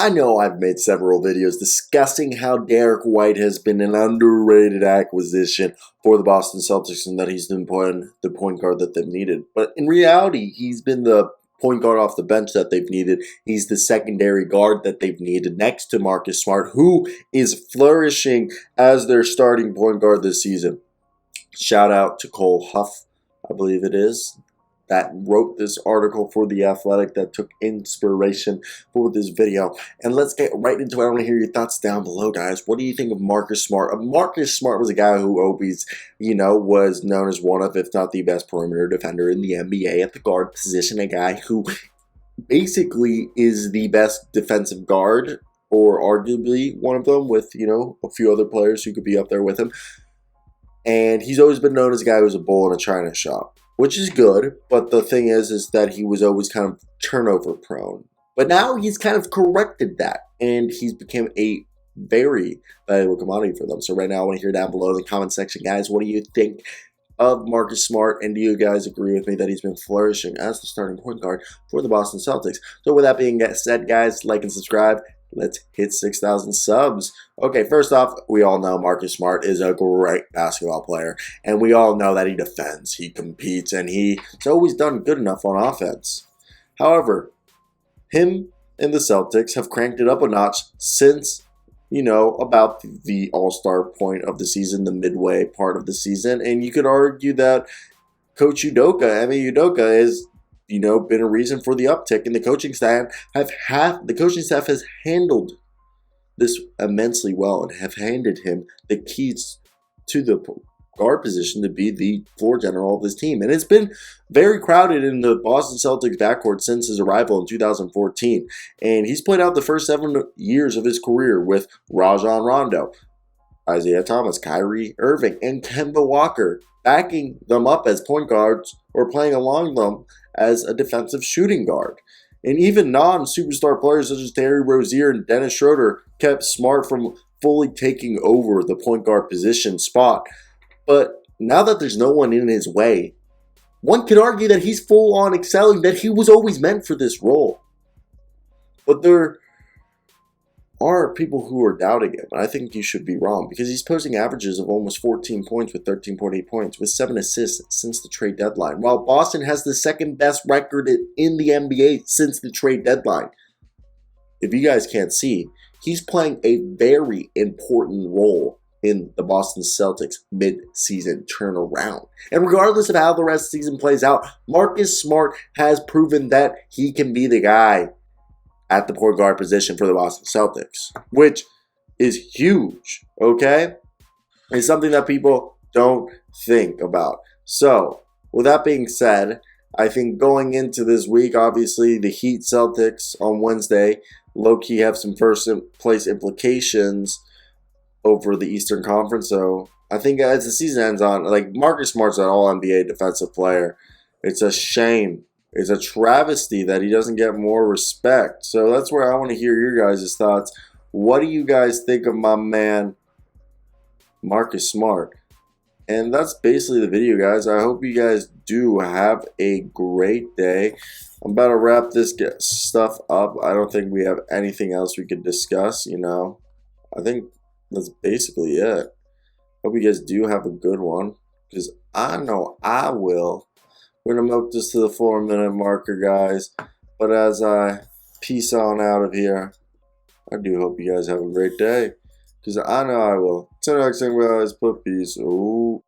I know I've made several videos discussing how Derek White has been an underrated acquisition for the Boston Celtics and that he's been playing the point guard that they've needed. But in reality, he's been the point guard off the bench that they've needed. He's the secondary guard that they've needed next to Marcus Smart, who is flourishing as their starting point guard this season. Shout out to Cole Huff, I believe it is, that wrote this article for The Athletic that took inspiration for this video. And let's get right into it. I want to hear your thoughts down below, guys. What do you think of Marcus Smart? Marcus Smart was a guy who always, was known as one of, if not the best perimeter defender in the NBA at the guard position. A guy who basically is the best defensive guard, or arguably one of them, with, a few other players who could be up there with him. And he's always been known as a guy who's a bull in a china shop, which is good, but the thing is that he was always kind of turnover prone. But now he's kind of corrected that, and he's become a very valuable commodity for them. So right now I want to hear down below in the comment section, guys, what do you think of Marcus Smart, and do you guys agree with me that he's been flourishing as the starting point guard for the Boston Celtics? So with that being said, guys, like and subscribe. Let's hit 6,000 subs. Okay, first off, we all know Marcus Smart is a great basketball player. And we all know that he defends, he competes, and he's always done good enough on offense. However, him and the Celtics have cranked it up a notch since, about the all-star point of the season, the midway part of the season. And you could argue that Coach Udoka, Ime Udoka, is been a reason for the uptick, and the coaching staff has handled this immensely well and have handed him the keys to the guard position to be the floor general of this team. And it's been very crowded in the Boston Celtics backcourt since his arrival in 2014. And he's played out the first 7 years of his career with Rajon Rondo, Isaiah Thomas, Kyrie Irving, and Kemba Walker, backing them up as point guards or playing along them as a defensive shooting guard. And even non-superstar players such as Terry Rozier and Dennis Schroeder kept Smart from fully taking over the point guard position spot. But now that there's no one in his way, one could argue that he's full on excelling, that he was always meant for this role. But there are people who are doubting him, and I think you should be wrong, because he's posting averages of almost 14 points with 13.8 points, with 7 assists since the trade deadline, while Boston has the second best record in the NBA since the trade deadline. If you guys can't see, he's playing a very important role in the Boston Celtics mid-season turnaround. And regardless of how the rest of the season plays out, Marcus Smart has proven that he can be the guy at the point guard position for the Boston Celtics, which is huge, okay? It's something that people don't think about. So, with that being said, I think going into this week, obviously, the Heat Celtics on Wednesday low-key have some first-place implications over the Eastern Conference. So, I think as the season ends on, Marcus Smart's an all-NBA defensive player. It's a shame. It's a travesty that he doesn't get more respect. So that's where I want to hear your guys' thoughts. What do you guys think of my man, Marcus Smart? And that's basically the video, guys. I hope you guys do have a great day. I'm about to wrap this stuff up. I don't think we have anything else we could discuss, I think that's basically it. Hope you guys do have a good one, because I know I will. We're going to milk this to the 4-minute marker, guys. But as I peace on out of here, I do hope you guys have a great day, because I know I will. Till next time, guys, put peace. Ooh.